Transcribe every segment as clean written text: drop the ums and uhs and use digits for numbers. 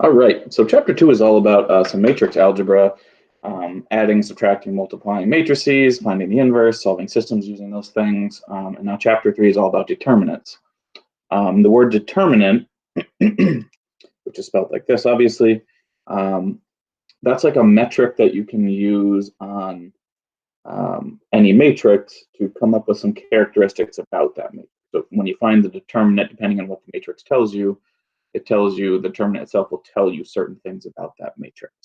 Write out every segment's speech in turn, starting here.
All right, so chapter 2 is all about some matrix algebra, adding, subtracting, multiplying matrices, finding the inverse, solving systems using those things. And now chapter 3 is all about determinants. The word determinant, which is spelled like this, obviously, that's like a metric that you can use on any matrix to come up with some characteristics about that matrix. So when you find the determinant, depending on what the matrix tells you, it tells you, the determinant itself will tell you certain things about that matrix.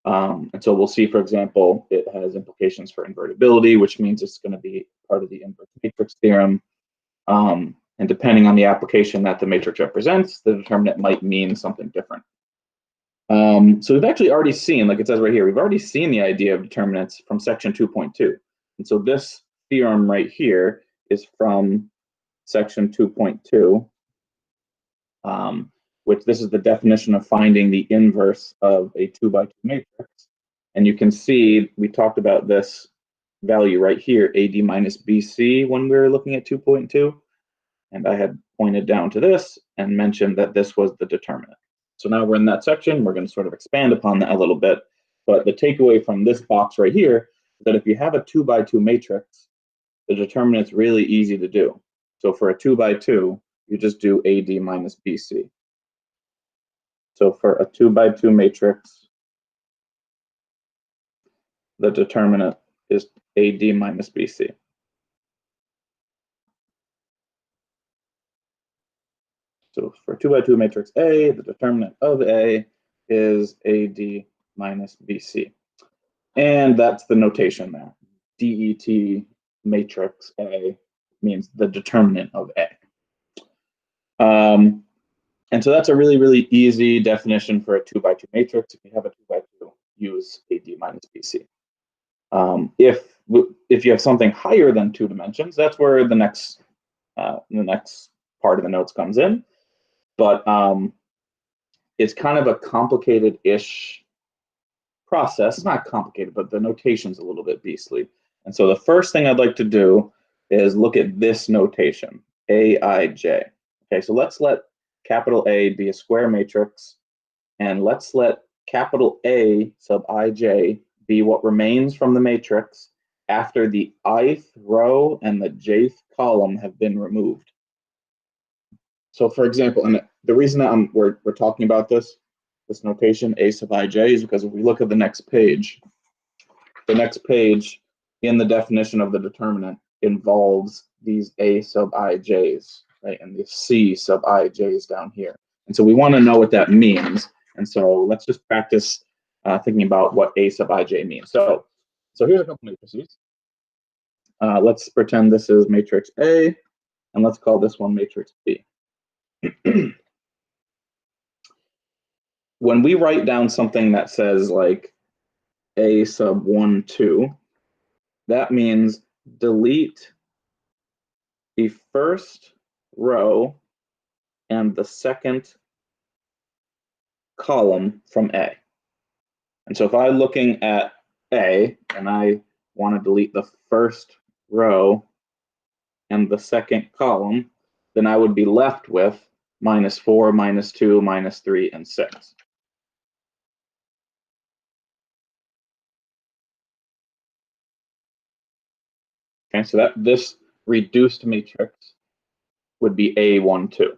And so we'll see, for example, it has implications for invertibility, which means it's going to be part of the inverse matrix theorem. And depending on the application that the matrix represents, the determinant might mean something different. So we've actually already seen, like it says right here, we've already seen the idea of determinants from section 2.2. And so this theorem right here is from section 2.2. Which this is the definition of finding the inverse of a 2x2 matrix. And you can see we talked about this value right here, AD minus BC, when we were looking at 2.2. And I had pointed down to this and mentioned that this was the determinant. So now we're in that section. We're going to sort of expand upon that a little bit. But the takeaway from this box right here is that if you have a 2x2 matrix, the determinant's really easy to do. So for a 2x2, you just do AD minus BC. So for a 2x2 matrix, the determinant is AD minus BC. So for 2x2 matrix A, the determinant of A is AD minus BC. And that's the notation there. DET matrix A means the determinant of A. And so that's a really, really easy definition for a 2x2 matrix. If you have a 2x2, use AD minus BC. If you have something higher than 2 dimensions, that's where the next part of the notes comes in. But it's kind of a complicated-ish process. It's not complicated, but the notation's a little bit beastly. And so the first thing I'd like to do is look at this notation, Aij. Okay, so let's let capital A be a square matrix, and let's let capital A sub ij be what remains from the matrix after the ith row and the jth column have been removed. So for example, and the reason that we're talking about this notation, A sub ij, is because if we look at the next page in the definition of the determinant involves these A sub ij's, right, and the C sub ij's down here. And so we want to know what that means. And so let's just practice thinking about what A sub ij means. So here's a couple matrices. Let's pretend this is matrix A, and let's call this one matrix B. When we write down something that says like A sub 1, 2, that means delete the first row and the second column from A. And so if I'm looking at A and I want to delete the first row and the second column, then I would be left with -4, -2, -3, and 6. Okay, so that this reduced matrix would be A1, 2.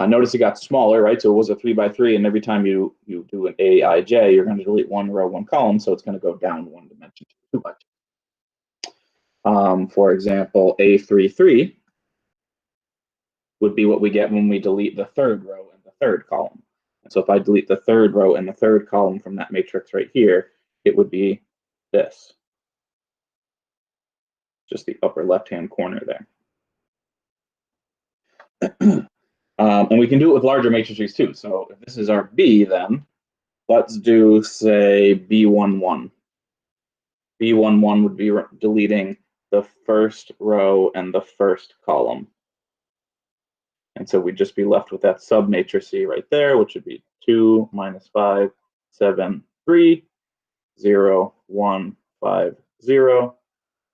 Notice it got smaller, right? So it was a 3x3, and every time you do an Aij, you're going to delete 1 row, 1 column, so it's going to go down 1 dimension to 2x2. For example, A33 would be what we get when we delete the third row and the third column. And so if I delete the third row and the third column from that matrix right here, it would be this. Just the upper left-hand corner there. And we can do it with larger matrices too. So if this is our B, then let's do, say, B11. B11 would be deleting the first row and the first column. And so we'd just be left with that submatrice right there, which would be 2, -5, 7, 3, 0, 1, 5, 0,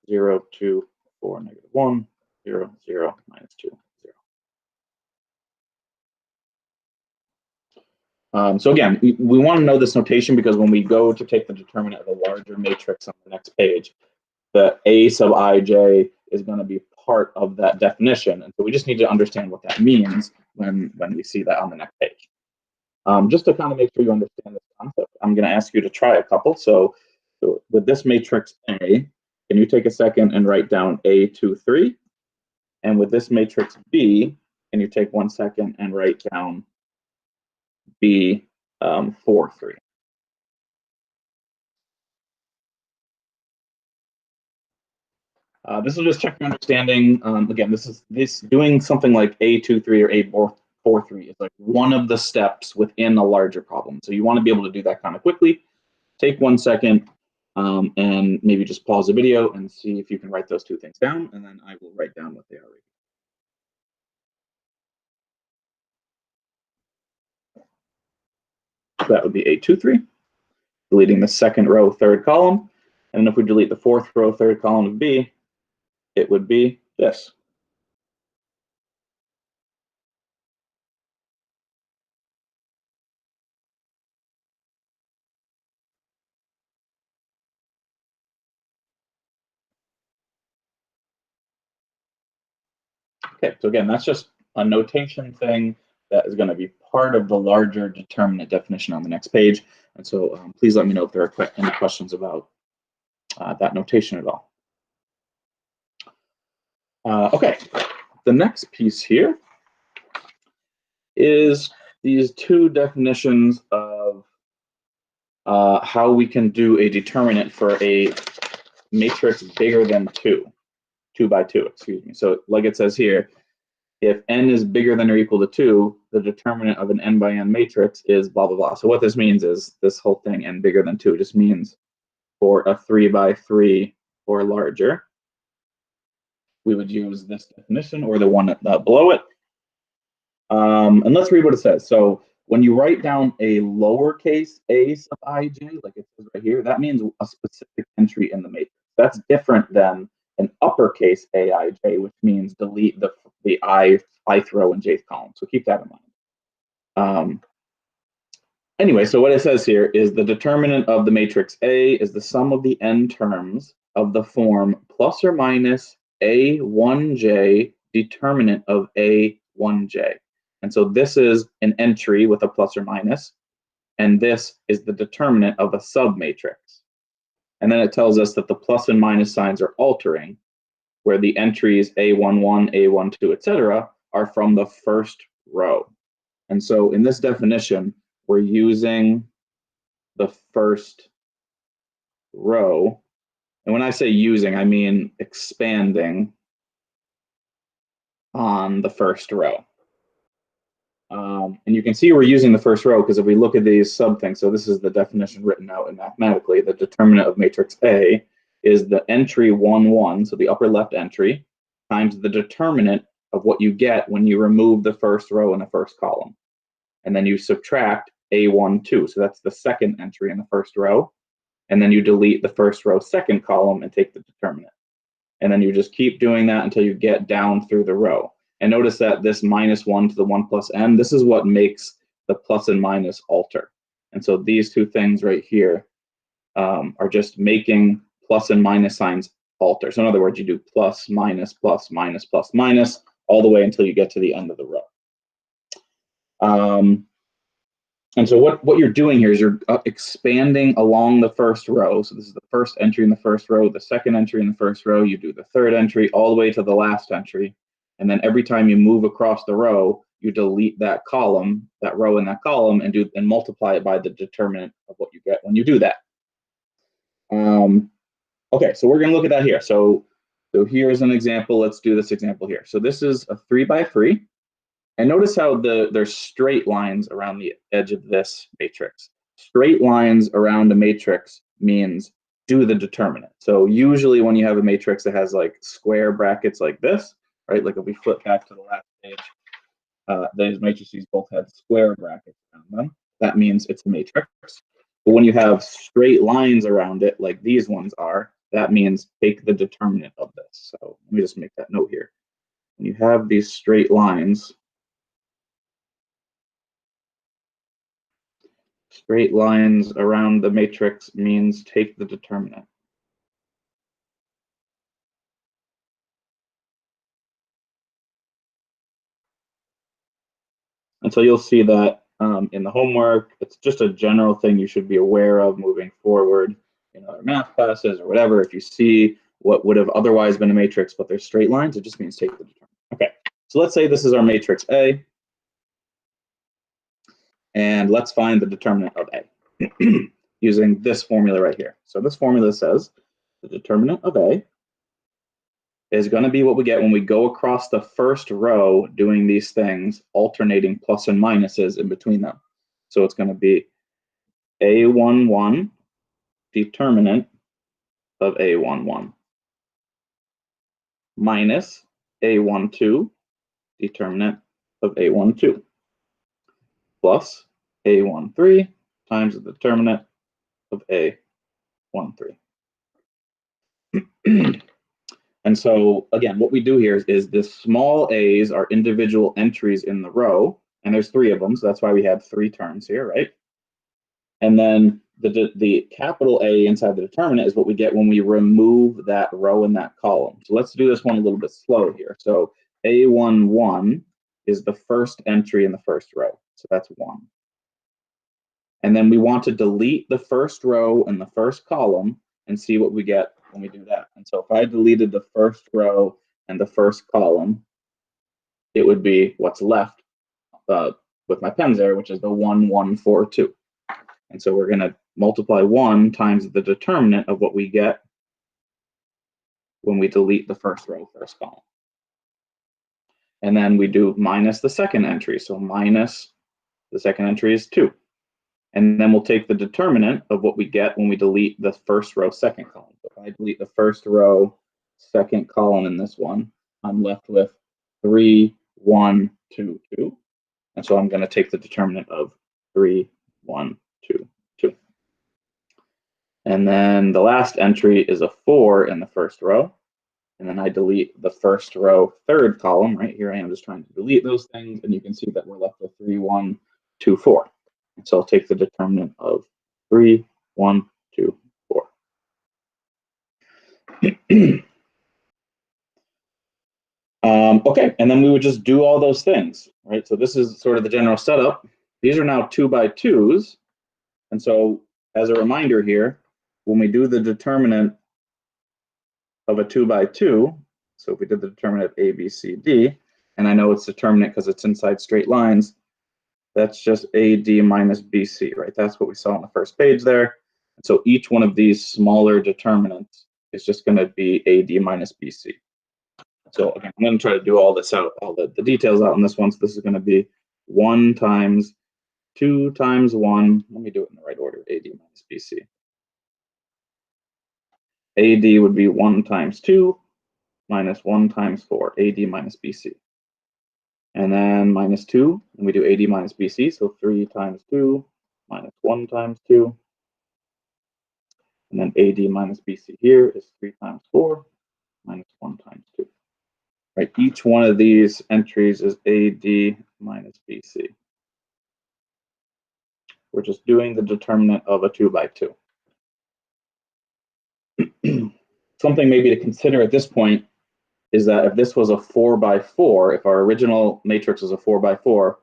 0, 2, 4, -1, 0, 0, -2, 0. So again, we want to know this notation because when we go to take the determinant of a larger matrix on the next page, the A sub ij is going to be part of that definition. And so we just need to understand what that means when we see that on the next page. Just to kind of make sure you understand this concept, I'm going to ask you to try a couple. So with this matrix A, can you take a second and write down A23? And with this matrix B, can you take 1 second and write down B43? This will just check your understanding. Again, this doing something like A23 or A43 is like one of the steps within a larger problem. So you want to be able to do that kind of quickly. Take 1 second and maybe just pause the video and see if you can write those two things down, and then I will write down what they are. So that would be A23, deleting the second row, third column. And if we delete the fourth row, third column of B, it would be this. Okay, so again, that's just a notation thing that is going to be part of the larger determinant definition on the next page. And so please let me know if there are any questions about that notation at all. Okay, the next piece here is these two definitions of how we can do a determinant for a matrix bigger than 2 by 2, excuse me. So like it says here, if n is bigger than or equal to 2, the determinant of an n by n matrix is blah, blah, blah. So what this means is this whole thing, n bigger than 2, just means for a 3 by 3 or larger, we would use this definition or the one below it. And let's read what it says. So when you write down a lowercase a sub ij, like it says right here, that means a specific entry in the matrix. That's different than an uppercase aij, which means delete the ith row and jth column. So keep that in mind. Anyway, so what it says here is the determinant of the matrix A is the sum of the n terms of the form plus or minus A1j determinant of A1j. And so this is an entry with a plus or minus, and this is the determinant of a submatrix. And then it tells us that the plus and minus signs are altering, where the entries A11, A12, etc. are from the first row. And so in this definition, we're using the first row. And when I say using, I mean expanding on the first row. And you can see we're using the first row because if we look at these sub things, so this is the definition written out in mathematically, the determinant of matrix A is the entry 1, 1, so the upper left entry, times the determinant of what you get when you remove the first row in the first column. And then you subtract A1, 2, so that's the second entry in the first row. And then you delete the first row, second column, and take the determinant. And then you just keep doing that until you get down through the row. And notice that this minus 1 to the 1 plus n, this is what makes the plus and minus alter. And so these two things right here are just making plus and minus signs alter. So in other words, you do plus, minus, plus, minus, plus, minus, all the way until you get to the end of the row. And so what you're doing here is you're expanding along the first row. So this is the first entry in the first row, the second entry in the first row, you do the third entry all the way to the last entry. And then every time you move across the row, you delete that column, that row in that column, and multiply it by the determinant of what you get when you do that. Okay, so we're going to look at that here. So here's an example. Let's do this example here. So this is a 3 by 3. And notice how there's straight lines around the edge of this matrix. Straight lines around a matrix means do the determinant. So usually when you have a matrix that has like square brackets like this, right? Like if we flip back to the last page, those matrices both had square brackets around them. That means it's a matrix. But when you have straight lines around it, like these ones are, that means take the determinant of this. So let me just make that note here. When you have these straight lines, Straight lines around the matrix means take the determinant. And so you'll see that in the homework. It's just a general thing you should be aware of moving forward in other math classes or whatever. If you see what would have otherwise been a matrix, but there's straight lines, it just means take the determinant. Okay, so let's say this is our matrix A, and let's find the determinant of A using this formula right here. So this formula says the determinant of A is going to be what we get when we go across the first row doing these things, alternating plus and minuses in between them. So it's going to be A11 determinant of A11 minus A12 determinant of A12 plus A13 times the determinant of A13. And so again, what we do here is the small a's are individual entries in the row, and there's 3 of them, so that's why we have 3 terms here, right? And then the capital A inside the determinant is what we get when we remove that row in that column. So let's do this one a little bit slow here. So A11 is the first entry in the first row, so that's 1. And then we want to delete the first row and the first column and see what we get when we do that. And so if I deleted the first row and the first column, it would be what's left with my pens there, which is the 1, 1, 4, 2. And so we're going to multiply 1 times the determinant of what we get when we delete the first row, first column. And then we do minus the second entry. So minus the second entry is 2. And then we'll take the determinant of what we get when we delete the first row, second column. So if I delete the first row, second column in this one, I'm left with 3, 1, 2, 2. And so I'm going to take the determinant of 3, 1, 2, 2. And then the last entry is a 4 in the first row. And then I delete the first row, third column. Right here I am just trying to delete those things. And you can see that we're left with 3, 1, 2, 4. And so I'll take the determinant of 3, 1, 2, 4. Okay, and then we would just do all those things, right? So this is sort of the general setup. These are now 2 by 2s. And so as a reminder here, when we do the determinant of a 2 by 2, so if we did the determinant of A, B, C, D, and I know it's determinant because it's inside straight lines, that's just AD minus BC, right? That's what we saw on the first page there. And so each one of these smaller determinants is just going to be AD minus BC. So again, I'm going to try to do all this out, all the details out on this one. So this is going to be 1 times 2 times 1. Let me do it in the right order, AD minus BC. AD would be 1 times 2 minus 1 times 4, AD minus BC. And then minus 2, and we do AD minus BC, so 3 times 2 minus 1 times 2. And then AD minus BC here is 3 times 4 minus 1 times 2. Right, each one of these entries is AD minus BC. We're just doing the determinant of a 2 by 2. Something maybe to consider at this point is that if this was a 4 by 4, if our original matrix was a 4 by 4,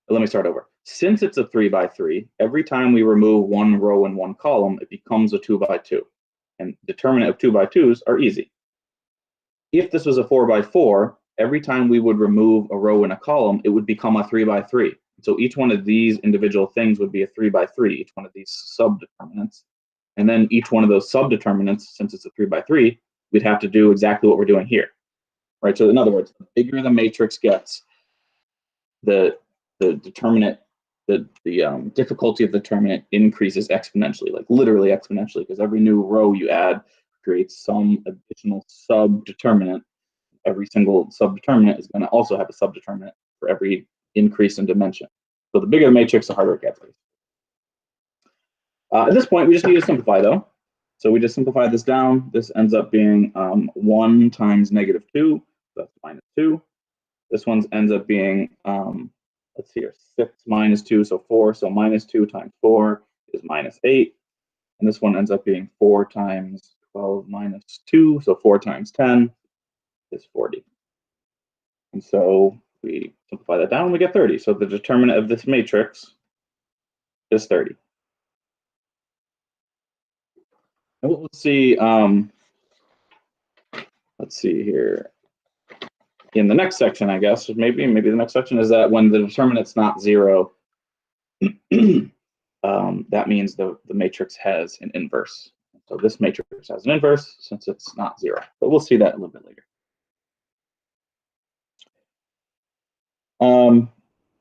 let me start over. Since it's a 3 by 3, every time we remove 1 row and 1 column, it becomes a 2 by 2. And determinant of 2 by 2s are easy. If this was a 4 by 4, every time we would remove a row and a column, it would become a 3 by 3. So each one of these individual things would be a 3 by 3, each one of these subdeterminants. And then each one of those subdeterminants, since it's a 3 by 3, we'd have to do exactly what we're doing here. Right? So in other words, the bigger the matrix gets, the determinant, the difficulty of the determinant increases exponentially, like literally exponentially, because every new row you add creates some additional subdeterminant. Every single subdeterminant is going to also have a subdeterminant for every increase in dimension. So the bigger the matrix, the harder it gets. At this point, we just need to simplify, though. So we just simplify this down. This ends up being 1 times negative 2. So that's minus 2. This one ends up being let's see here, 6 minus 2, so 4. So minus 2 times 4 is minus 8. And this one ends up being 4 times 12 minus 2. So 4 times 10 is 40. And so we simplify that down, we get 30. So the determinant of this matrix is 30. And let's see here. In the next section, I guess, maybe the next section is that when the determinant's not 0, that means the matrix has an inverse. So this matrix has an inverse since it's not 0. But we'll see that a little bit later.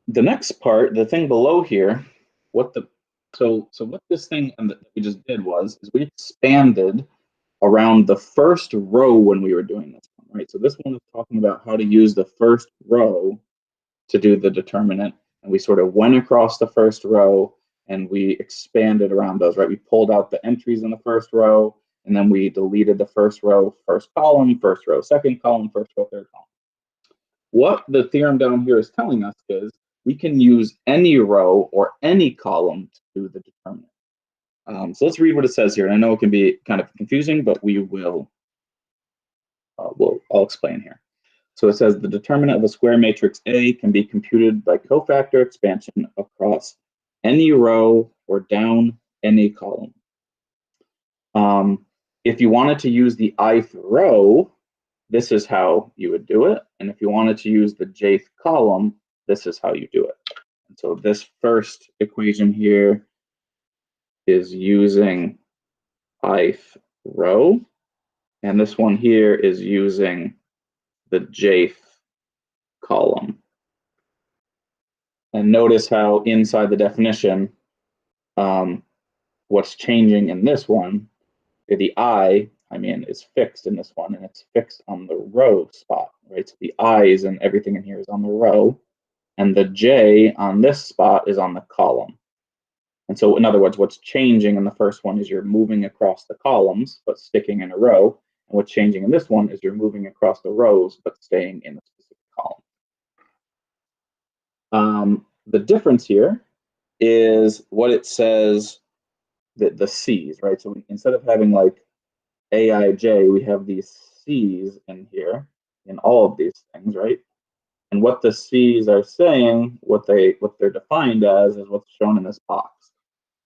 The next part, the thing below here, what this thing that we just did is we expanded around the first row when we were doing this one, right? So this one is talking about how to use the first row to do the determinant, and we sort of went across the first row and we expanded around those, right? We pulled out the entries in the first row, and then we deleted the first row, first column, first row, second column, first row, third column. What the theorem down here is telling us is we can use any row or any column to do the determinant. So let's read what it says here. And I know it can be kind of confusing, but I'll explain here. So it says the determinant of a square matrix A can be computed by cofactor expansion across any row or down any column. If you wanted to use the ith row, this is how you would do it. And if you wanted to use the jth column, this is how you do it. And so this first equation here is using ith row, and this one here is using the jth column. And notice how inside the definition, what's changing in this one, the I mean, is fixed in this one, and it's fixed on the row spot, right? So the i's and everything in here is on the row, and the j on this spot is on the column. And so, in other words, what's changing in the first one is you're moving across the columns, but sticking in a row. And what's changing in this one is you're moving across the rows, but staying in a specific column. The difference here is what it says, the C's, right? So instead of having like AIJ, we have these C's in here in all of these things, right? And what the C's are saying, what they're defined as, is what's shown in this box.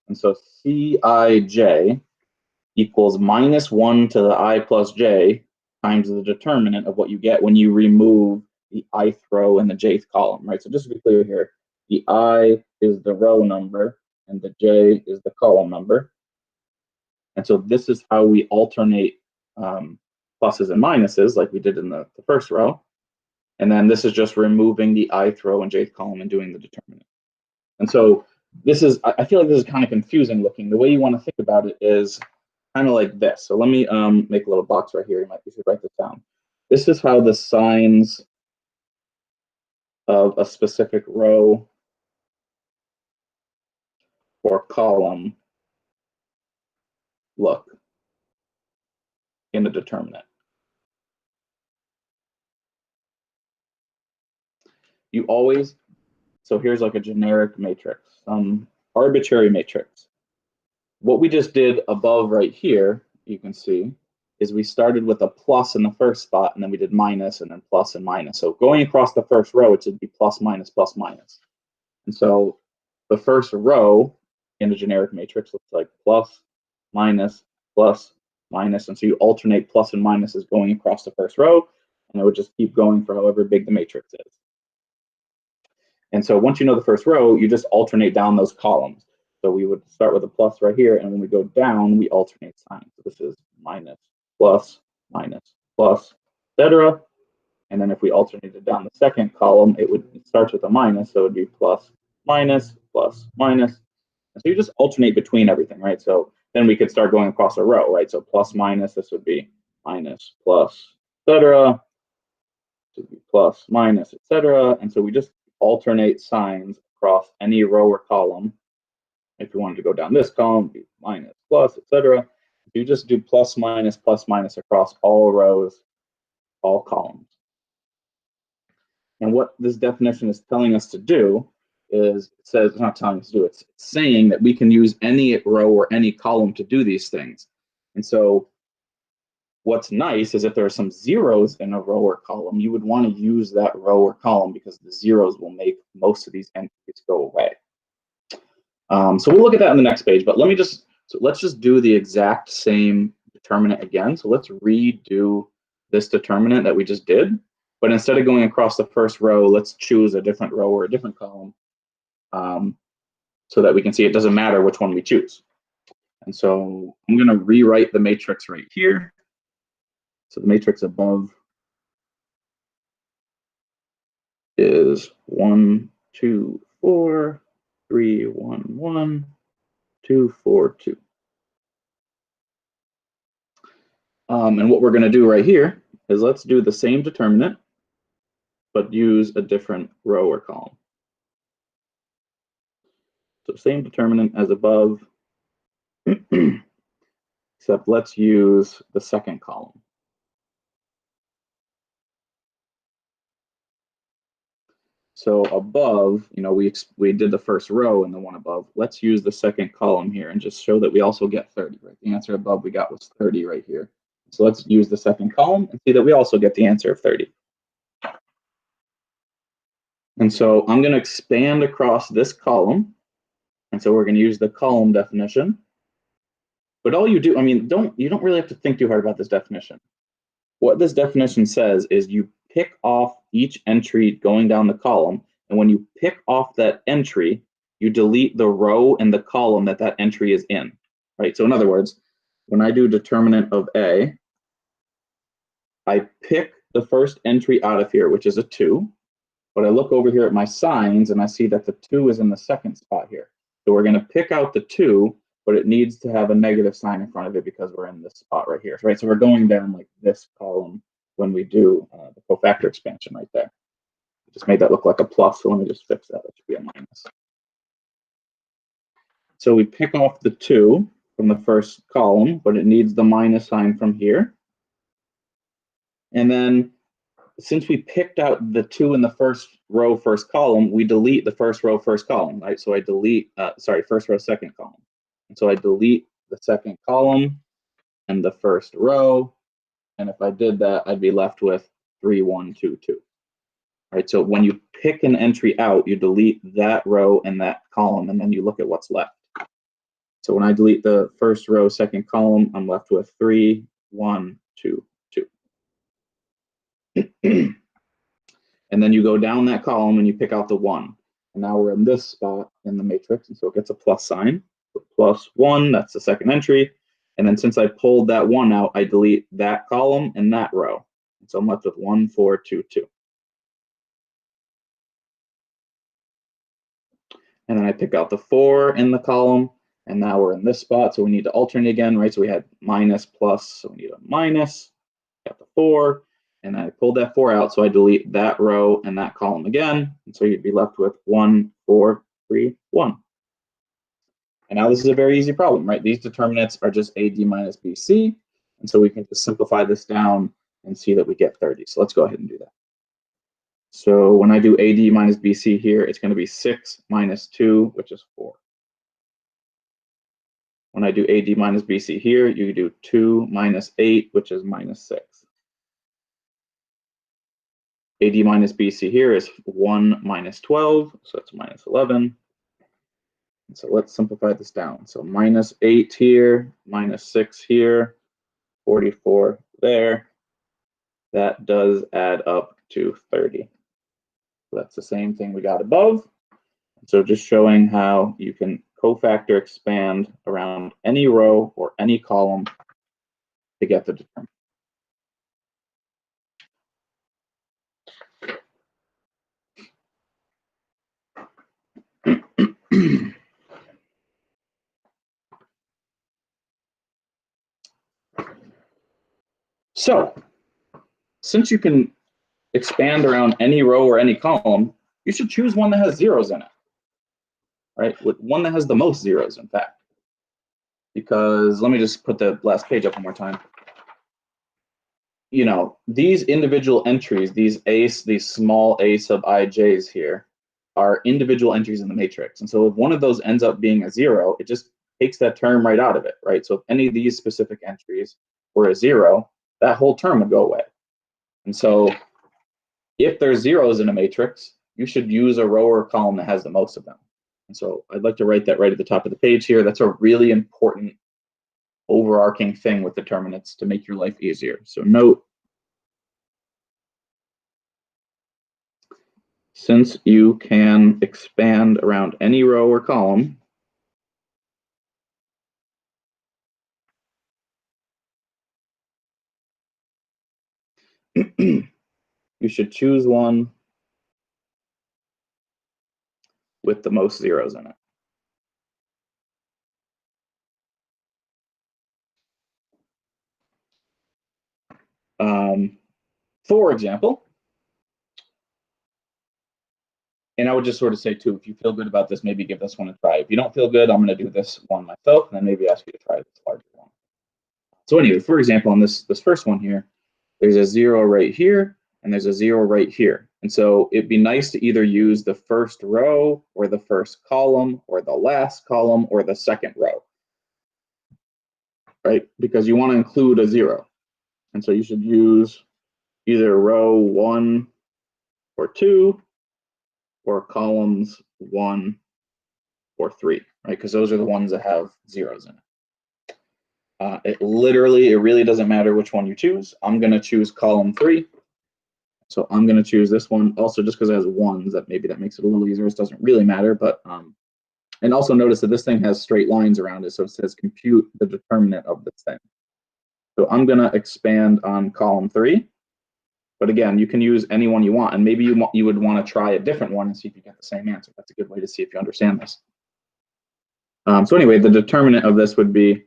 And so Cij equals minus 1 to the I plus j times the determinant of what you get when you remove the ith row and the jth column, right? So just to be clear here, the I is the row number and the j is the column number. And so this is how we alternate pluses and minuses like we did in the first row. And then this is just removing the ith row and jth column and doing the determinant. And so this is, I feel like this is kind of confusing looking. The way you want to think about it is kind of like this. So let me make a little box right here. You should write this down. This is how the signs of a specific row or column look in the determinant. You always, so here's like a generic matrix, some arbitrary matrix. What we just did above right here, you can see, is we started with a plus in the first spot, and then we did minus, and then plus and minus. So going across the first row, it should be plus, minus, plus, minus. And so the first row in a generic matrix looks like plus, minus, plus, minus. And so you alternate plus and minuses going across the first row, and it would just keep going for however big the matrix is. And so once you know the first row, you just alternate down those columns. So we would start with a plus right here, and when we go down, we alternate signs. So this is minus, plus, etc. And then if we alternated down the second column, it starts with a minus, so it would be plus, minus, plus, minus. And so you just alternate between everything, right? So then we could start going across a row, right? So plus, minus, this would be minus, plus, etc. This would be plus, minus, etc. And so we just alternate signs across any row or column. If you wanted to go down this column, be minus, plus, etc. You just do plus, minus across all rows, all columns. And what this definition is telling us to do is it says it's not telling us to do it. It's saying that we can use any row or any column to do these things. And so what's nice is if there are some zeros in a row or column, you would want to use that row or column because the zeros will make most of these entries go away. So we'll look at that on the next page, but let's just do the exact same determinant again. So let's redo this determinant that we just did, but instead of going across the first row, let's choose a different row or a different column so that we can see it doesn't matter which one we choose. And so I'm going to rewrite the matrix right here. So the matrix above is 1, 2, 4, 3, 1, 1, 2, 4, 2. And what we're going to do right here is let's do the same determinant, but use a different row or column. So same determinant as above, except let's use the second column. So above, we did the first row and the one above. Let's use the second column here and just show that we also get 30, right? The answer above we got was 30 right here. So let's use the second column and see that we also get the answer of 30. And so I'm going to expand across this column. And so we're going to use the column definition. But all you do, you don't really have to think too hard about this definition. What this definition says is you pick off each entry going down the column. And when you pick off that entry, you delete the row and the column that that entry is in, right? So in other words, when I do determinant of A, I pick the first entry out of here, which is a 2. But I look over here at my signs and I see that the 2 is in the second spot here. So we're going to pick out the 2, but it needs to have a negative sign in front of it because we're in this spot right here, right? So we're going down like this column when we do the cofactor expansion right there. Just made that look like a plus, so let me just fix that. That should be a minus. So we pick off the 2 from the first column, but it needs the minus sign from here. And then since we picked out the 2 in the first row, first column, we delete the first row, first column, right? So I delete, first row, second column. And so I delete the second column and the first row. And if I did that, I'd be left with 3, 1, 2, 2. Right, so when you pick an entry out, you delete that row and that column, and then you look at what's left. So when I delete the first row, second column, I'm left with 3, 1, 2, 2. And then you go down that column and you pick out the 1. And now we're in this spot in the matrix, and so it gets a plus sign. So plus 1, that's the second entry. And then since I pulled that 1 out, I delete that column and that row. And so I'm left with 1, 4, 2, 2. And then I pick out the 4 in the column, and now we're in this spot, so we need to alternate again, right? So we had minus, plus, so we need a minus. Got the 4, and I pulled that 4 out, so I delete that row and that column again, and so you'd be left with 1, 4, 3, 1. And now this is a very easy problem, right? These determinants are just AD minus BC, and so we can just simplify this down and see that we get 30. So let's go ahead and do that. So when I do AD minus BC here, it's going to be 6 minus 2, which is 4. When I do AD minus BC here, you do 2 minus 8, which is minus 6. AD minus BC here is 1 minus 12, so it's minus 11. And so let's simplify this down. So minus 8 here, minus 6 here, 44 there. That does add up to 30. So that's the same thing we got above. So just showing how you can cofactor expand around any row or any column to get the determinant. So since you can expand around any row or any column, you should choose one that has zeros in it, right? One that has the most zeros, in fact. Because let me just put the last page up one more time. These individual entries, these small a sub ij's here, are individual entries in the matrix. And so if one of those ends up being a 0, it just takes that term right out of it, right? So if any of these specific entries were a 0, that whole term would go away. And so if there's zeros in a matrix, you should use a row or column that has the most of them. And so I'd like to write that right at the top of the page here. That's a really important overarching thing with determinants to make your life easier. So note, since you can expand around any row or column, you should choose one with the most zeros in it. For example, and I would just sort of say too, if you feel good about this, maybe give this one a try. If you don't feel good, I'm going to do this one myself, and then maybe ask you to try this larger one. So anyway, for example, on this first one here, there's a 0 right here, and there's a 0 right here. And so it'd be nice to either use the first row or the first column or the last column or the second row, right? Because you want to include a 0. And so you should use either row 1 or 2 or columns 1 or 3, right? Because those are the ones that have zeros in it. It really doesn't matter which one you choose. I'm going to choose column 3. So I'm going to choose this one also just because it has ones, that makes it a little easier. It doesn't really matter, but and also notice that this thing has straight lines around it. So it says compute the determinant of this thing. So I'm going to expand on column 3. But again, you can use any one you want, and maybe you would want to try a different one and see if you get the same answer. That's a good way to see if you understand this. So anyway, the determinant of this would be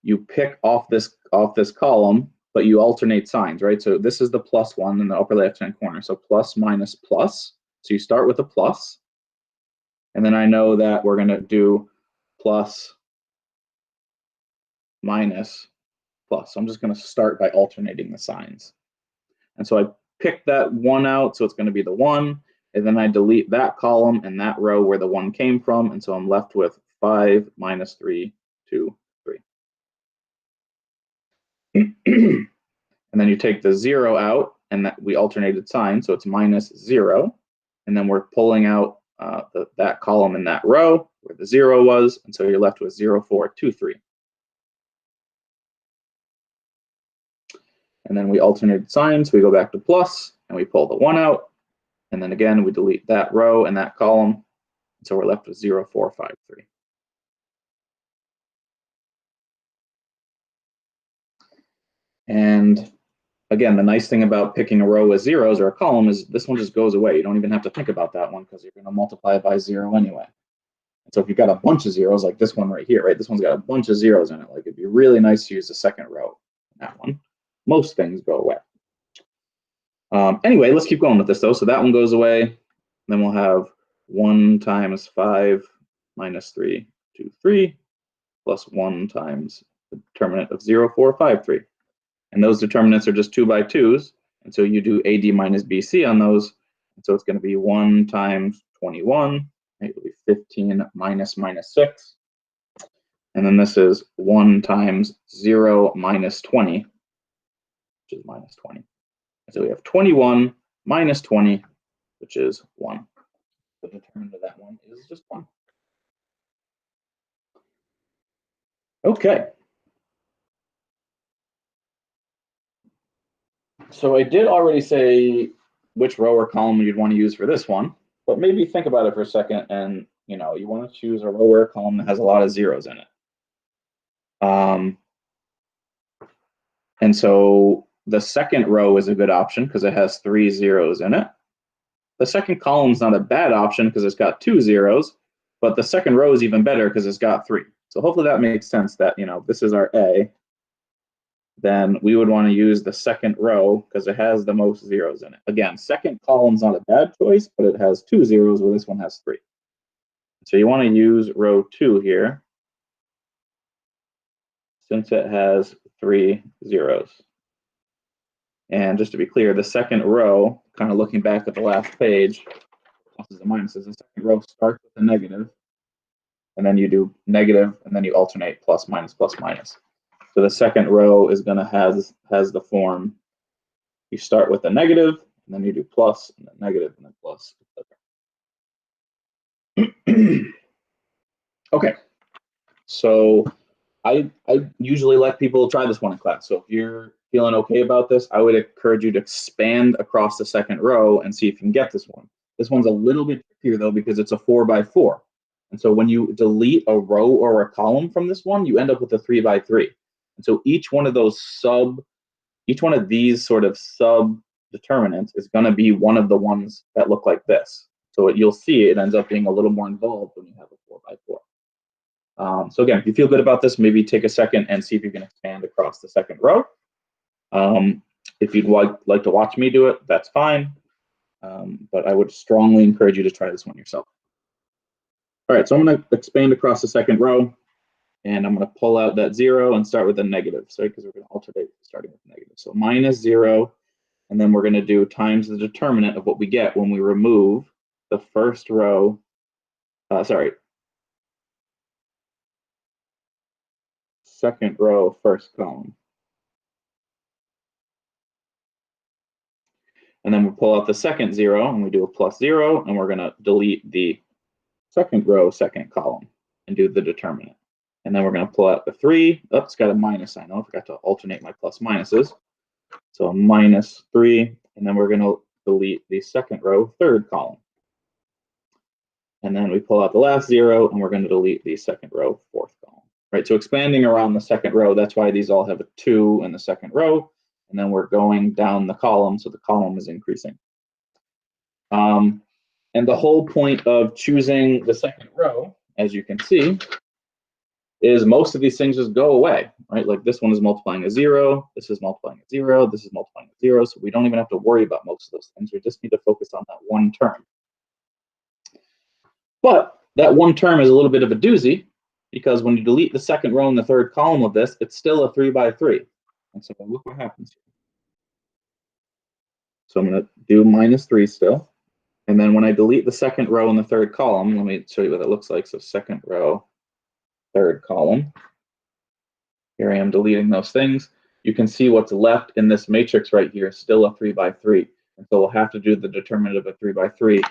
you pick off this column, but you alternate signs, right? So this is the plus one in the upper left-hand corner. So plus minus plus. So you start with a plus, and then I know that we're going to do plus minus plus. So I'm just going to start by alternating the signs. And so I pick that 1 out, so it's going to be the 1, and then I delete that column and that row where the 1 came from, and so I'm left with 5 minus 3, 2, 3. And then you take the 0 out, and that we alternated signs, so it's minus 0, and then we're pulling out that column in that row where the 0 was, and so you're left with 0, 4, 2, 3. And then we alternated signs, so we go back to plus, and we pull the 1 out, and then again, we delete that row and that column. So we're left with 0, 4, 5, 3. And again, the nice thing about picking a row with zeros or a column is this one just goes away. You don't even have to think about that one because you're going to multiply it by 0 anyway. And so if you've got a bunch of zeros, like this one right here, right? This one's got a bunch of zeros in it. Like it'd be really nice to use the second row in that one. Most things go away. Anyway, let's keep going with this though. So that one goes away. Then we'll have 1 times 5 minus 3, 2, 3, plus 1 times the determinant of 0, 4, 5, 3. And those determinants are just 2 by 2s. And so you do AD minus BC on those. And so it's going to be 1 times 21. Right? It'll be 15 minus 6. And then this is 1 times 0 minus 20, which is minus 20. So we have 21 minus 20, which is 1. The determinant of that one is just 1. Okay. So I did already say which row or column you'd want to use for this one, but maybe think about it for a second, and you want to choose a row or a column that has a lot of zeros in it. And so the second row is a good option because it has 3 zeros in it. The second column is not a bad option because it's got 2 zeros, but the second row is even better because it's got 3. So hopefully that makes sense that, this is our A. Then we would want to use the second row because it has the most zeros in it. Again, second column's not a bad choice, but it has 2 zeros where this one has 3. So you want to use row 2 here since it has 3 zeros. And just to be clear, the second row, kind of looking back at the last page, pluses and minuses. The second row starts with a negative, and then you do negative, and then you alternate plus, minus, plus, minus. So the second row is going to has the form, you start with a negative, and then you do plus, and then negative, and then plus, etc. Okay, so I usually let people try this one in class. So if you're feeling okay about this, I would encourage you to expand across the second row and see if you can get this one. This one's a little bit trickier though because it's a 4x4. And so when you delete a row or a column from this one, you end up with a 3x3. And so each one of these sort of sub determinants is going to be one of the ones that look like this. So you'll see it ends up being a little more involved when you have a 4x4. So again, if you feel good about this, maybe take a second and see if you can expand across the second row. If you'd like to watch me do it, that's fine. But I would strongly encourage you to try this one yourself. All right, so I'm going to expand across the second row, and I'm going to pull out that 0 and start with a negative, sorry, because we're going to alternate starting with negative. So minus 0, and then we're going to do times the determinant of what we get when we remove the first row, second row, first column. And then we pull out the second 0, and we do a plus 0, and we're going to delete the second row, second column, and do the determinant. And then we're going to pull out the 3. Oh, it's got a minus sign. I forgot to alternate my plus minuses. So minus 3, and then we're going to delete the second row, third column. And then we pull out the last 0, and we're going to delete the second row, fourth column. Right, so expanding around the second row, that's why these all have a 2 in the second row. And then we're going down the column, so the column is increasing. And the whole point of choosing the second row, as you can see, is most of these things just go away, right? Like this one is multiplying a 0, this is multiplying a 0, this is multiplying a 0, so we don't even have to worry about most of those things. We just need to focus on that one term. But that one term is a little bit of a doozy, because when you delete the second row and the third column of this, it's still a 3x3. And so look what happens here. So I'm going to do minus 3 still. And then when I delete the second row and the third column, let me show you what it looks like. So second row, third column. Here I am deleting those things. You can see what's left in this matrix right here is still a 3x3. And so we'll have to do the determinant of a 3x3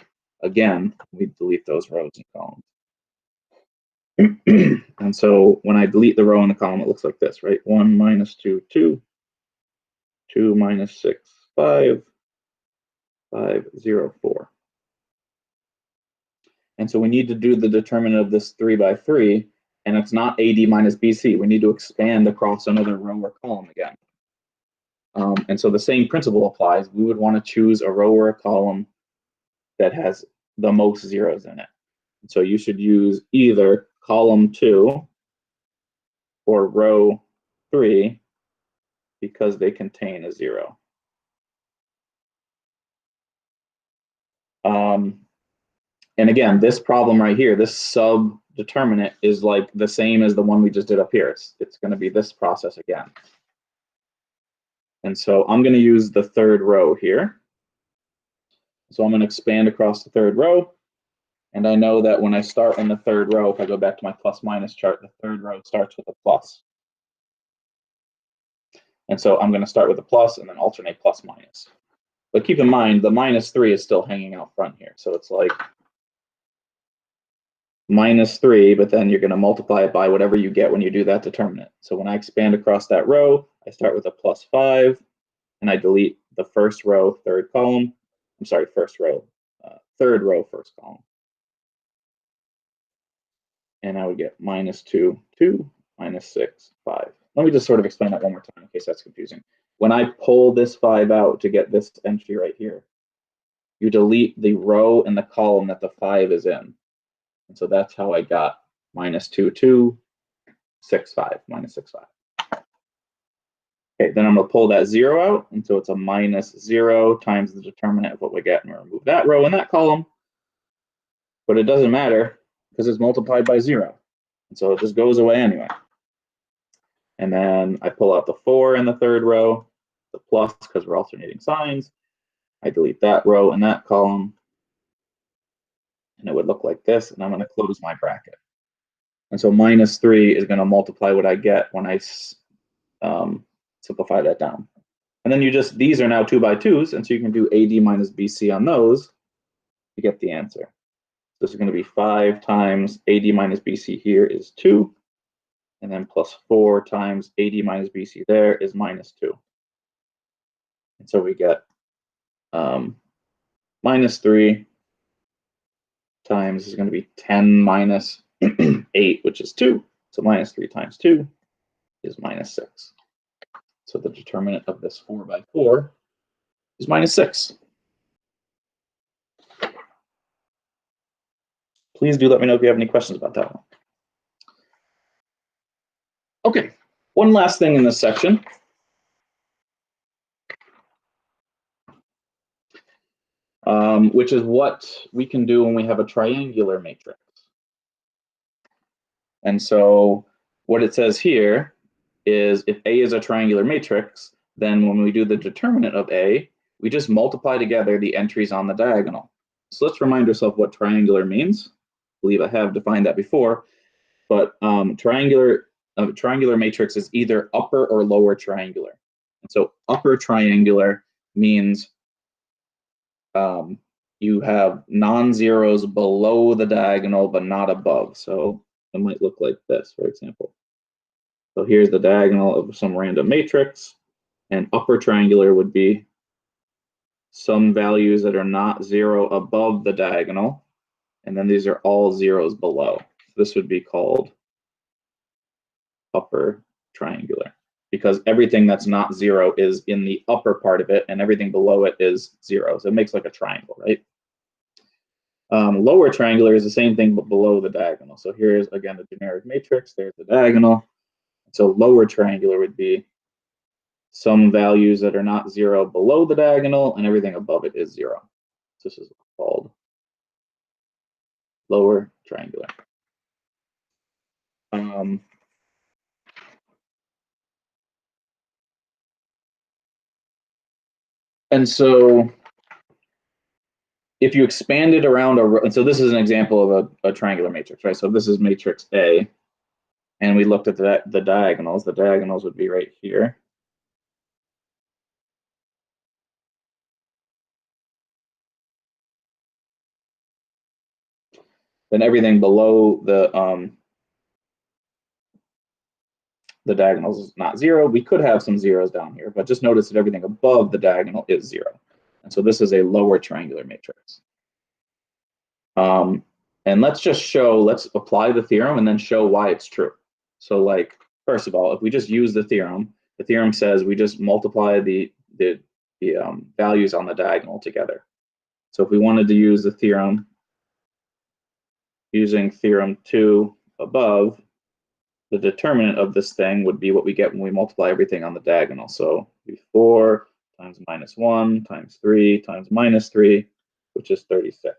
again. We delete those rows and columns. And so when I delete the row and the column, it looks like this, right? 1 minus 2, 2. 2 minus 6, 5. 5, 0, 4. And so we need to do the determinant of this 3x3, and it's not AD minus BC. We need to expand across another row or column again. And so the same principle applies. We would want to choose a row or a column that has the most zeros in it. And so you should use either column 2 or row 3 because they contain a 0. And again, this problem right here, this sub determinant is like the same as the one we just did up here. It's going to be this process again. And so I'm going to use the third row here. So I'm going to expand across the third row. And I know that when I start in the third row, if I go back to my plus minus chart, the third row starts with a plus. And so I'm going to start with a plus and then alternate plus minus. But keep in mind, the minus 3 is still hanging out front here. So it's like minus 3, but then you're going to multiply it by whatever you get when you do that determinant. So when I expand across that row, I start with a plus 5, and I delete the first row, third column. I'm sorry, first row, third row, first column. And I would get minus 2, 2, minus 6, 5. Let me just sort of explain that one more time in case that's confusing. When I pull this 5 out to get this entry right here, you delete the row and the column that the 5 is in. And so that's how I got minus 2, 2, 6, 5, minus 6, 5. Okay, then I'm going to pull that 0 out. And so it's a minus 0 times the determinant of what we get. And we'll remove that row and that column. But it doesn't matter because it's multiplied by 0. And so it just goes away anyway. And then I pull out the 4 in the third row, the plus because we're alternating signs. I delete that row and that column. And it would look like this, and I'm going to close my bracket. And so minus 3 is going to multiply what I get when I simplify that down. And then these are now 2 by 2s, and so you can do AD minus BC on those to get the answer. This is going to be 5 times AD minus BC here is 2, and then plus 4 times AD minus BC there is minus 2. And so we get minus 3 times is going to be 10 minus 8, which is 2. So minus 3 times 2 is minus 6. So the determinant of this 4 by 4 is minus 6. Please do let me know if you have any questions about that one. Okay, one last thing in this section. Which is what we can do when we have a triangular matrix. And so what it says here is if A is a triangular matrix, then when we do the determinant of A, we just multiply together the entries on the diagonal. So let's remind ourselves what triangular means. I believe I have defined that before, but triangular matrix is either upper or lower triangular. And so upper triangular means you have non-zeros below the diagonal, but not above. So it might look like this, for example. So here's the diagonal of some random matrix, and upper triangular would be some values that are not 0 above the diagonal, and then these are all zeros below. This would be called upper triangular, because everything that's not 0 is in the upper part of it, and everything below it is 0. So it makes like a triangle, right? Lower triangular is the same thing, but below the diagonal. So here's, again, the generic matrix. There's the diagonal. So lower triangular would be some values that are not 0 below the diagonal, and everything above it is 0. So this is called lower triangular. And so if you expand it around and so this is an example of a triangular matrix, right? So this is matrix A, and we looked at the diagonals. The diagonals would be right here. Then everything below the diagonals is not 0. We could have some zeros down here, but just notice that everything above the diagonal is 0. And so this is a lower triangular matrix. And let's apply the theorem and then show why it's true. So like, first of all, if we just use the theorem says we just multiply the values on the diagonal together. So if we wanted to use the theorem using theorem 2 above, the determinant of this thing would be what we get when we multiply everything on the diagonal. So 4 times minus 1 times 3 times minus 3, which is 36.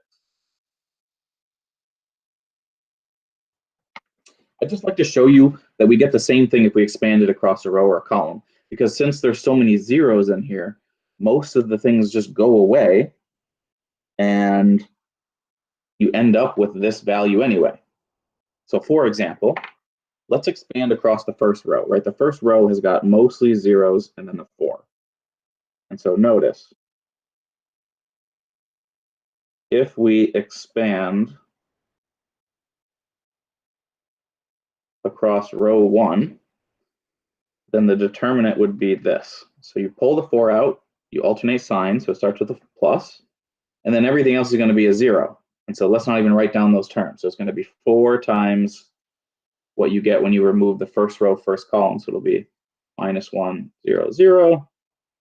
I'd just like to show you that we get the same thing if we expand it across a row or a column, because since there's so many zeros in here, most of the things just go away, and you end up with this value anyway. So for example, let's expand across the first row, right? The first row has got mostly zeros and then a 4. And so notice, if we expand across row 1, then the determinant would be this. So you pull the 4 out, you alternate signs, so it starts with a plus, and then everything else is going to be a 0. And so let's not even write down those terms. So it's going to be 4 times what you get when you remove the first row, first column. So it'll be minus 1, 0, 0,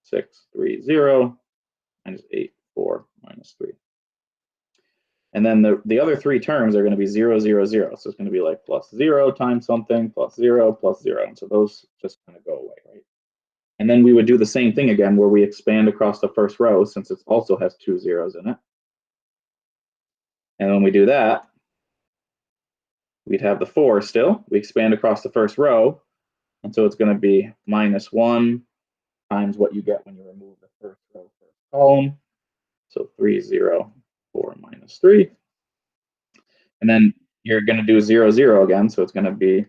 6, 3, 0, minus 8, 4, minus 3. And then the other 3 terms are going to be 0, 0, 0. So it's going to be like plus 0 times something, plus 0, plus 0. And so those just kind of go away, right? And then we would do the same thing again where we expand across the first row since it also has 2 zeros in it. And when we do that, we'd have the 4 still. We expand across the first row. And so it's going to be minus 1 times what you get when you remove the first row, first column. So 3, 0, 4, minus 3. And then you're going to do 0, 0 again, so it's going to be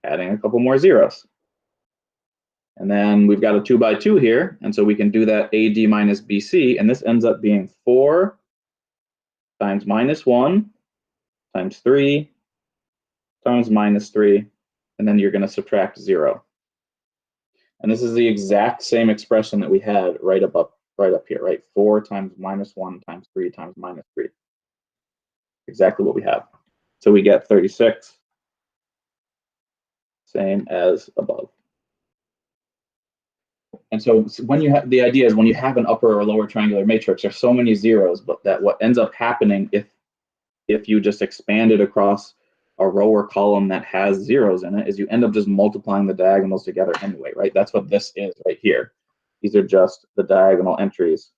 adding a couple more zeros. And then we've got a 2 by 2 here, and so we can do that AD minus BC, and this ends up being 4 times minus 1 times 3 times minus 3, and then you're going to subtract 0. And this is the exact same expression that we had right up here, right? 4 times minus 1 times 3 times minus 3. Exactly what we have. So we get 36, same as above. And so when you have, the idea is when you have an upper or lower triangular matrix, there's so many zeros, but that what ends up happening if you just expand it across a row or column that has zeros in it is you end up just multiplying the diagonals together anyway, right? That's what this is right here. These are just the diagonal entries.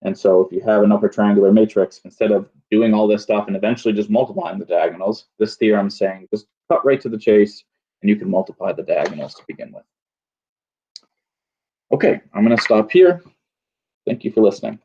And so if you have an upper triangular matrix, instead of doing all this stuff and eventually just multiplying the diagonals, this theorem is saying just cut right to the chase and you can multiply the diagonals to begin with. Okay, I'm going to stop here. Thank you for listening.